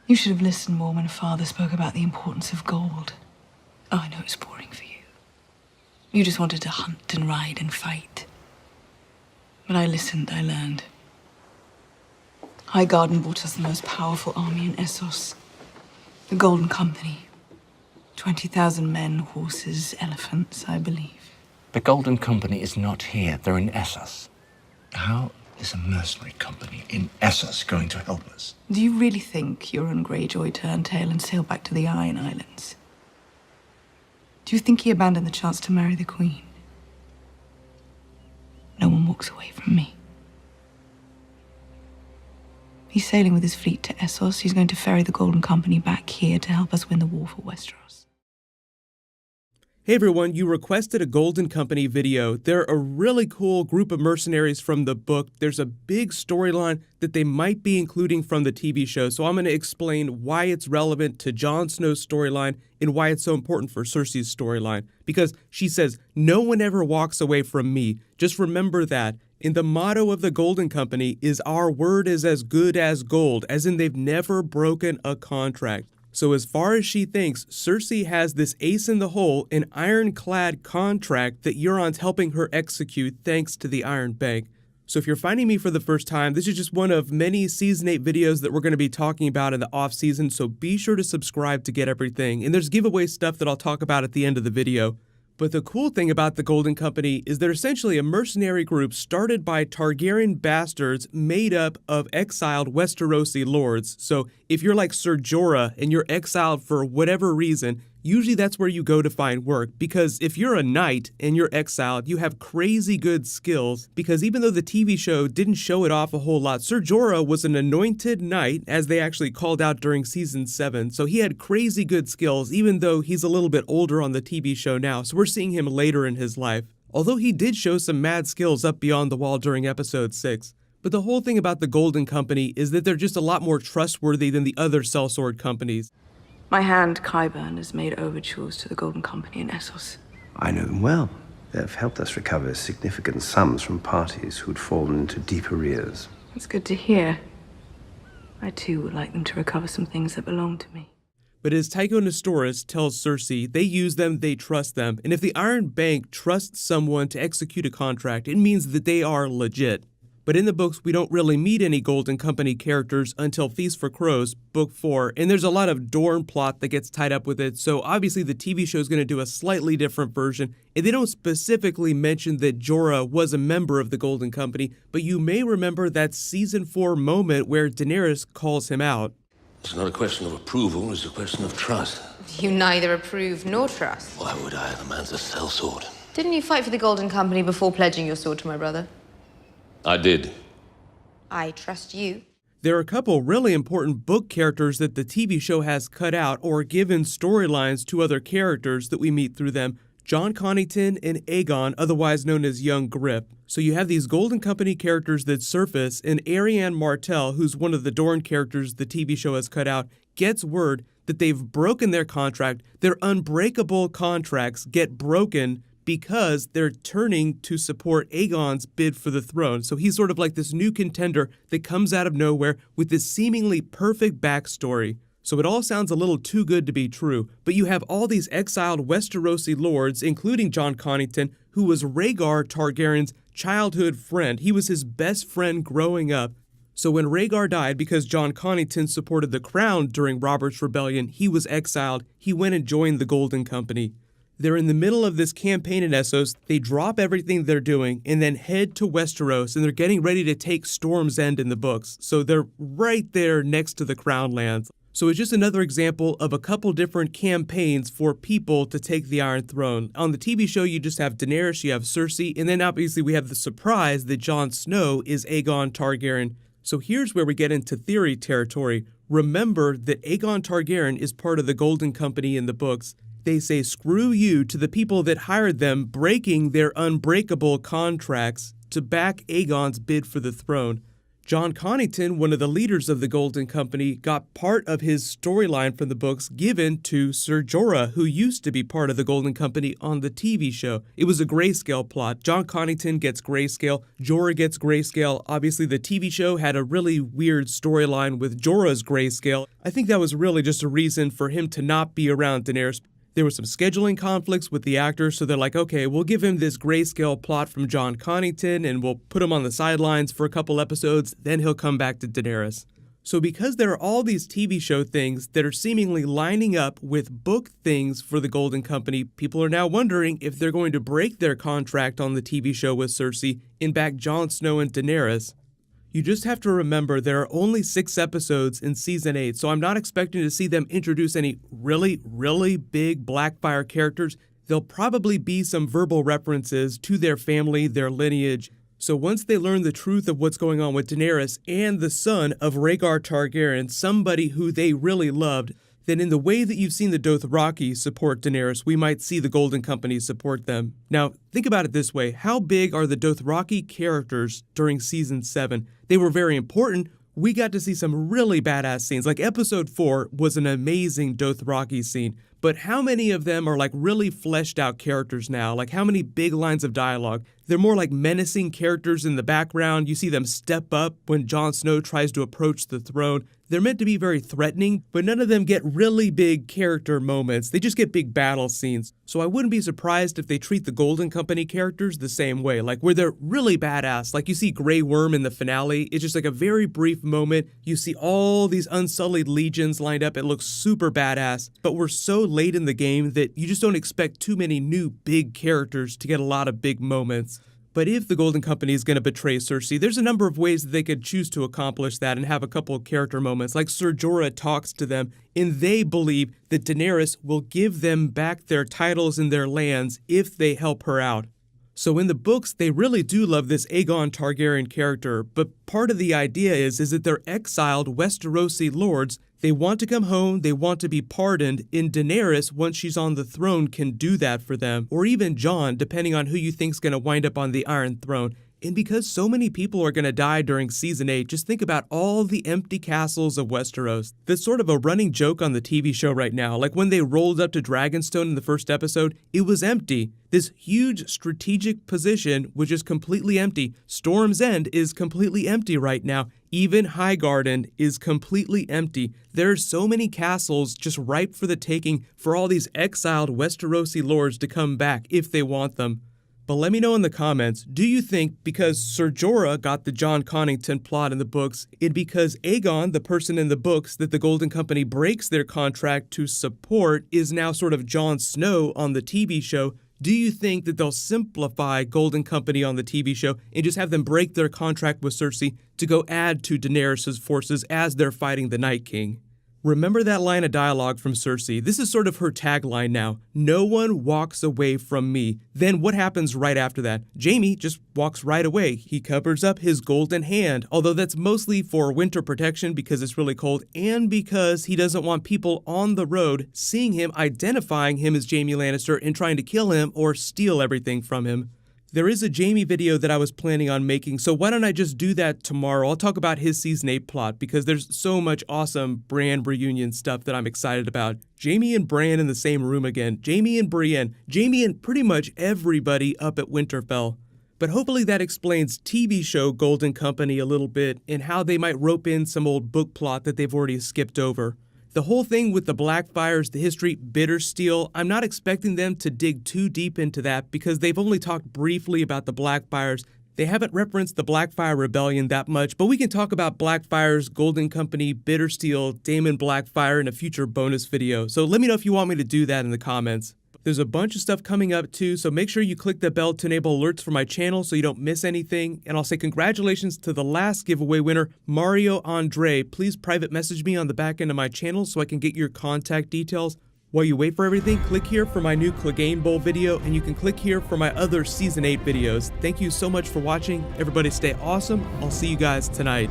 You should have listened more when Father spoke about the importance of gold. Oh, I know it's boring for you. You just wanted to hunt and ride and fight. But I listened, I learned. Highgarden brought us the most powerful army in Essos. The Golden Company. 20,000 men, horses, elephants, I believe. The Golden Company is not here. They're in Essos. How is a mercenary company in Essos going to help us? Do you really think Euron Greyjoy turned tail and sailed back to the Iron Islands? Do you think he abandoned the chance to marry the Queen? No one walks away from me. He's sailing with his fleet to Essos. He's going to ferry the Golden Company back here to help us win the war for Westeros. Hey everyone, you requested a Golden Company video. They're a really cool group of mercenaries from the book. There's a big storyline that they might be including from the TV show, so I'm going to explain why it's relevant to Jon Snow's storyline and why it's so important for Cersei's storyline. Because she says, no one ever walks away from me. Just remember that. And the motto of the Golden Company is our word is as good as gold, as in they've never broken a contract. So as far as she thinks, Cersei has this ace in the hole, an ironclad contract that Euron's helping her execute thanks to the Iron Bank. So if you're finding me for the first time, this is just one of many Season 8 videos that we're going to be talking about in the off-season, so be sure to subscribe to get everything. And there's giveaway stuff that I'll talk about at the end of the video. But the cool thing about the Golden Company is they're essentially a mercenary group started by Targaryen bastards made up of exiled Westerosi lords. So if you're like Ser Jorah and you're exiled for whatever reason, usually that's where you go to find work, because if you're a knight and you're exiled, you have crazy good skills, because even though the TV show didn't show it off a whole lot, Ser Jorah was an anointed knight, as they actually called out during season 7, so he had crazy good skills, even though he's a little bit older on the TV show now, so we're seeing him later in his life. Although he did show some mad skills up beyond the wall during episode 6. But the whole thing about the Golden Company is that they're just a lot more trustworthy than the other sellsword companies. My hand, Qyburn, has made overtures to the Golden Company in Essos. I know them well. They've helped us recover significant sums from parties who'd fallen into deep arrears. That's good to hear. I too would like them to recover some things that belong to me. But as Tycho Nestoris tells Cersei, they use them, they trust them, and if the Iron Bank trusts someone to execute a contract, it means that they are legit. But in the books, we don't really meet any Golden Company characters until Feast for Crows, Book 4, and there's a lot of Dorne plot that gets tied up with it, so obviously the TV show is going to do a slightly different version, and they don't specifically mention that Jorah was a member of the Golden Company, but you may remember that Season 4 moment where Daenerys calls him out. It's not a question of approval, it's a question of trust. You neither approve nor trust. Why would I? The man's a sellsword. Didn't you fight for the Golden Company before pledging your sword to my brother? I did. I trust you. There are a couple really important book characters that the TV show has cut out or given storylines to other characters that we meet through them. Jon Connington and Aegon, otherwise known as Young Grip. So you have these Golden Company characters that surface, and Arianne Martell, who's one of the Dorne characters the TV show has cut out, gets word that they've broken their contract. Their unbreakable contracts get broken because they're turning to support Aegon's bid for the throne. So he's sort of like this new contender that comes out of nowhere with this seemingly perfect backstory. So it all sounds a little too good to be true, but you have all these exiled Westerosi lords, including Jon Connington, who was Rhaegar Targaryen's childhood friend. He was his best friend growing up. So when Rhaegar died, because Jon Connington supported the crown during Robert's Rebellion, he was exiled. He went and joined the Golden Company. They're in the middle of this campaign in Essos, they drop everything they're doing, and then head to Westeros, and they're getting ready to take Storm's End in the books. So they're right there next to the Crown Lands. So it's just another example of a couple different campaigns for people to take the Iron Throne. On the TV show, you just have Daenerys, you have Cersei, and then obviously we have the surprise that Jon Snow is Aegon Targaryen. So here's where we get into theory territory. Remember that Aegon Targaryen is part of the Golden Company in the books. They say screw you to the people that hired them, breaking their unbreakable contracts to back Aegon's bid for the throne. John Connington, one of the leaders of the Golden Company, got part of his storyline from the books given to Ser Jorah, who used to be part of the Golden Company on the TV show. It was a grayscale plot. John Connington gets grayscale, Jorah gets grayscale. Obviously, the TV show had a really weird storyline with Jorah's grayscale. I think that was really just a reason for him to not be around Daenerys. There were some scheduling conflicts with the actor, so they're like, okay, we'll give him this grayscale plot from John Connington, and we'll put him on the sidelines for a couple episodes, then he'll come back to Daenerys. So because there are all these TV show things that are seemingly lining up with book things for the Golden Company, people are now wondering if they're going to break their contract on the TV show with Cersei and back Jon Snow and Daenerys. You just have to remember there are only 6 episodes in Season 8, so I'm not expecting to see them introduce any really big Blackfire characters. There'll probably be some verbal references to their family, their lineage. So once they learn the truth of what's going on with Daenerys and the son of Rhaegar Targaryen, somebody who they really loved, then in the way that you've seen the Dothraki support Daenerys, we might see the Golden Company support them. Now, think about it this way. How big are the Dothraki characters during Season 7? They were very important. We got to see some really badass scenes. Like Episode 4 was an amazing Dothraki scene. But how many of them are like really fleshed out characters now? Like how many big lines of dialogue? They're more like menacing characters in the background. You see them step up when Jon Snow tries to approach the throne. They're meant to be very threatening, but none of them get really big character moments. They just get big battle scenes. So I wouldn't be surprised if they treat the Golden Company characters the same way, like where they're really badass. Like you see Grey Worm in the finale. It's just like a very brief moment. You see all these unsullied legions lined up. It looks super badass, but we're so late in the game that you just don't expect too many new big characters to get a lot of big moments. But if the Golden Company is going to betray Cersei, there's a number of ways that they could choose to accomplish that and have a couple of character moments. Like Ser Jorah talks to them, and they believe that Daenerys will give them back their titles and their lands if they help her out. So in the books, they really do love this Aegon Targaryen character, but part of the idea is that they're exiled Westerosi lords. They want to come home, they want to be pardoned, and Daenerys, once she's on the throne, can do that for them. Or even Jon, depending on who you think's going to wind up on the Iron Throne. And because so many people are going to die during Season 8, just think about all the empty castles of Westeros. That's sort of a running joke on the TV show right now. Like when they rolled up to Dragonstone in the first episode, it was empty. This huge strategic position was just completely empty. Storm's End is completely empty right now. Even Highgarden is completely empty. There are so many castles just ripe for the taking for all these exiled Westerosi lords to come back if they want them. But let me know in the comments, do you think because Ser Jorah got the John Connington plot in the books, and because Aegon, the person in the books that the Golden Company breaks their contract to support, is now sort of Jon Snow on the TV show, do you think that they'll simplify Golden Company on the TV show and just have them break their contract with Cersei to go add to Daenerys' forces as they're fighting the Night King? Remember that line of dialogue from Cersei? This is sort of her tagline now. No one walks away from me. Then what happens right after that? Jaime just walks right away. He covers up his golden hand, although that's mostly for winter protection because it's really cold and because he doesn't want people on the road seeing him, identifying him as Jaime Lannister and trying to kill him or steal everything from him. There is a Jaime video that I was planning on making, so why don't I just do that tomorrow? I'll talk about his Season 8 plot, because there's so much awesome Bran reunion stuff that I'm excited about. Jaime and Bran in the same room again. Jaime and Brienne. Jaime and pretty much everybody up at Winterfell. But hopefully that explains TV show Golden Company a little bit, and how they might rope in some old book plot that they've already skipped over. The whole thing with the Blackfires, the history, Bittersteel, I'm not expecting them to dig too deep into that because they've only talked briefly about the Blackfires. They haven't referenced the Blackfire Rebellion that much, but we can talk about Blackfires, Golden Company, Bittersteel, Daemon Blackfire in a future bonus video. So let me know if you want me to do that in the comments. There's a bunch of stuff coming up too, so make sure you click the bell to enable alerts for my channel so you don't miss anything. And I'll say congratulations to the last giveaway winner, Mario Andre. Please private message me on the back end of my channel so I can get your contact details. While you wait for everything, click here for my new Clegane Bowl video, and you can click here for my other Season 8 videos. Thank you so much for watching. Everybody stay awesome. I'll see you guys tonight.